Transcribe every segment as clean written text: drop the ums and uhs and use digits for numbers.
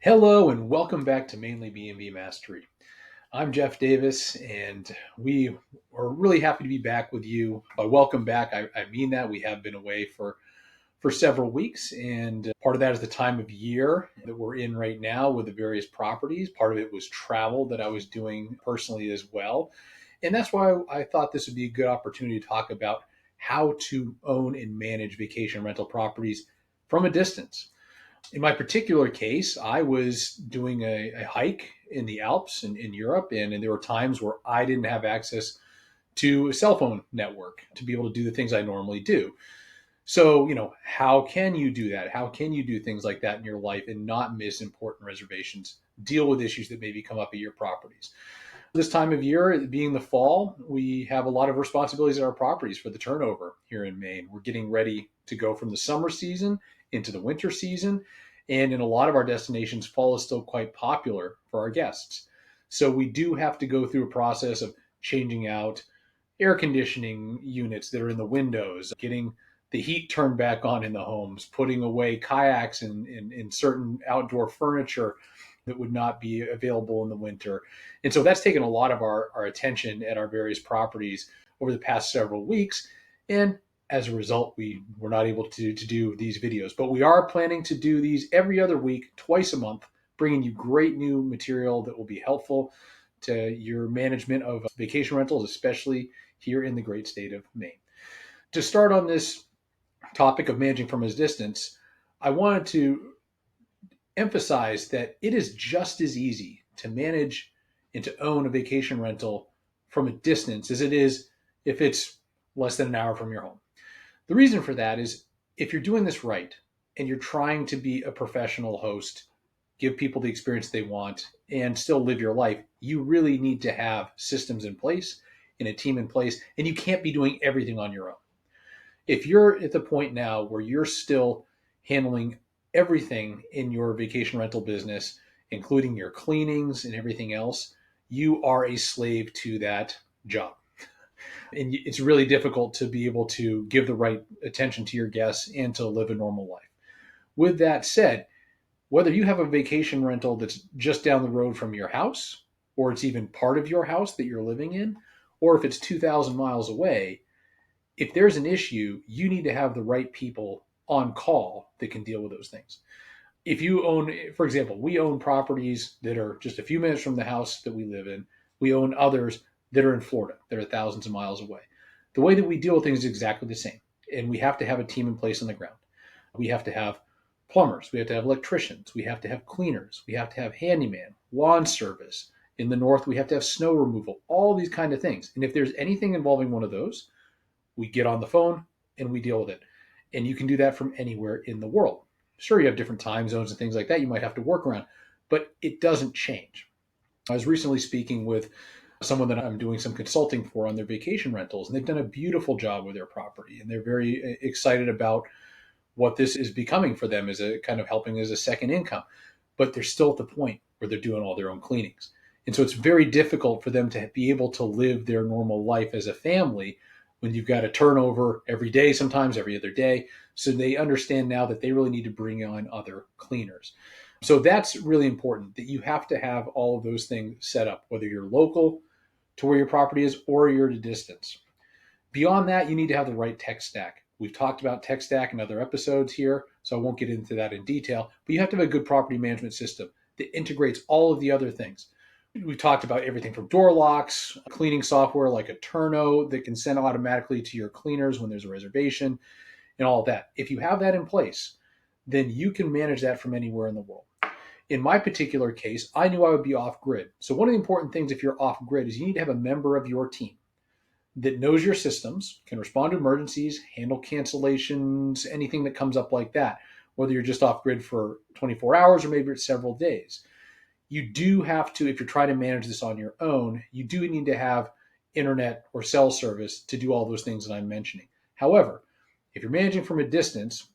Hello and welcome back to Mainly B&B Mastery. I'm Jeff Davis, and we are really happy to be back with you. By welcome back, I mean that we have been away for several weeks, and part of that is the time of year that we're in right now with the various properties. Part of it was travel that I was doing personally as well, and that's why I thought this would be a good opportunity to talk about how to own and manage vacation rental properties from a distance. In my particular case, I was doing a hike in the Alps in Europe, and there were times where I didn't have access to a cell phone network to be able to do the things I normally do. So, how can you do that? How can you do things like that in your life and not miss important reservations? Deal with issues that maybe come up at your properties. This time of year, being the fall, we have a lot of responsibilities at our properties for the turnover here in Maine. We're getting ready to go from the summer season into the winter season. And in a lot of our destinations, fall is still quite popular for our guests. So we do have to go through a process of changing out air conditioning units that are in the windows, getting the heat turned back on in the homes, putting away kayaks and certain outdoor furniture that would not be available in the winter. And so that's taken a lot of our attention at our various properties over the past several weeks. And as a result, we were not able to do these videos. But we are planning to do these every other week, twice a month, bringing you great new material that will be helpful to your management of vacation rentals, especially here in the great state of Maine. To start on this topic of managing from a distance, I wanted to emphasize that it is just as easy to manage and to own a vacation rental from a distance as it is if it's less than an hour from your home. The reason for that is if you're doing this right and you're trying to be a professional host, give people the experience they want, and still live your life, you really need to have systems in place and a team in place, and you can't be doing everything on your own. If you're at the point now where you're still handling everything in your vacation rental business, including your cleanings and everything else, you are a slave to that job. And it's really difficult to be able to give the right attention to your guests and to live a normal life. With that said, whether you have a vacation rental that's just down the road from your house, or it's even part of your house that you're living in, or if it's 2,000 miles away, if there's an issue, you need to have the right people on call that can deal with those things. If you own, for example, we own properties that are just a few minutes from the house that we live in. We own others that are in Florida that are thousands of miles away. The way that we deal with things is exactly the same. And we have to have a team in place on the ground. We have to have plumbers, we have to have electricians, we have to have cleaners, we have to have handyman, lawn service. In the north, we have to have snow removal, all these kind of things. And if there's anything involving one of those, we get on the phone and we deal with it. And you can do that from anywhere in the world. Sure, you have different time zones and things like that you might have to work around, but it doesn't change. I was recently speaking with someone that I'm doing some consulting for on their vacation rentals, and they've done a beautiful job with their property, and they're very excited about what this is becoming for them as a kind of helping as a second income. But they're still at the point where they're doing all their own cleanings. And so it's very difficult for them to be able to live their normal life as a family when you've got a turnover every day, sometimes every other day. So they understand now that they really need to bring on other cleaners. So that's really important, that you have to have all of those things set up, whether you're local to where your property is or you're at a distance. Beyond that, you need to have the right tech stack. We've talked about tech stack in other episodes here, so I won't get into that in detail, but you have to have a good property management system that integrates all of the other things. We talked about everything from door locks, cleaning software like a Turno that can send automatically to your cleaners when there's a reservation, and all of that. If you have that in place, then you can manage that from anywhere in the world. In my particular case, I knew I would be off grid. So one of the important things if you're off grid is you need to have a member of your team that knows your systems, can respond to emergencies, handle cancellations, anything that comes up like that, whether you're just off grid for 24 hours or maybe it's several days. You do have to, if you're trying to manage this on your own, you do need to have internet or cell service to do all those things that I'm mentioning. However, if you're managing from a distance,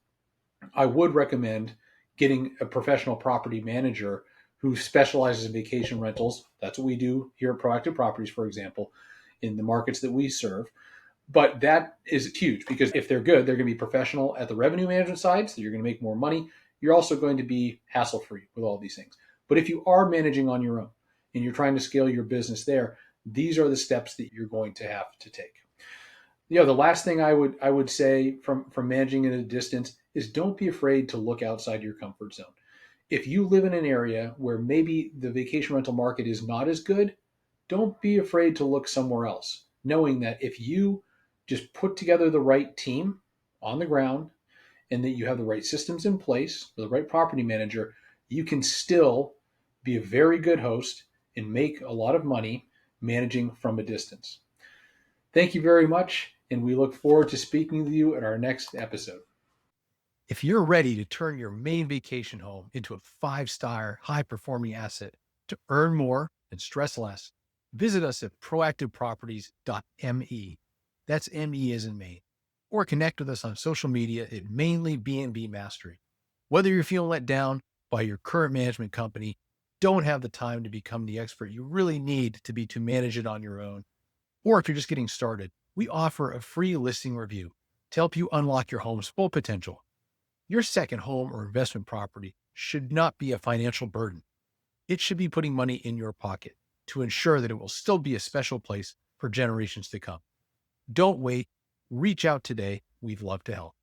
I would recommend getting a professional property manager who specializes in vacation rentals. That's what we do here at Proactive Properties, for example, in the markets that we serve. But that is huge because if they're good, they're going to be professional at the revenue management side, so you're going to make more money. you're also going to be hassle free with all these things. But if you are managing on your own and you're trying to scale your business there, these are the steps that you're going to have to take. The last thing I would say from managing at a distance is don't be afraid to look outside your comfort zone. If you live in an area where maybe the vacation rental market is not as good, don't be afraid to look somewhere else, knowing that if you just put together the right team on the ground and that you have the right systems in place for the right property manager, you can still be a very good host and make a lot of money managing from a distance. Thank you very much, and we look forward to speaking with you at our next episode. If you're ready to turn your main vacation home into a 5-star, high performing asset to earn more and stress less, visit us at proactiveproperties.me. That's ME as in Maine. Or connect with us on social media at Mainly B&B Mastery. Whether you're feeling let down by your current management company, don't have the time to become the expert you really need to manage it on your own, or if you're just getting started, we offer a free listing review to help you unlock your home's full potential. Your second home or investment property should not be a financial burden. It should be putting money in your pocket to ensure that it will still be a special place for generations to come. Don't wait. Reach out today. We'd love to help.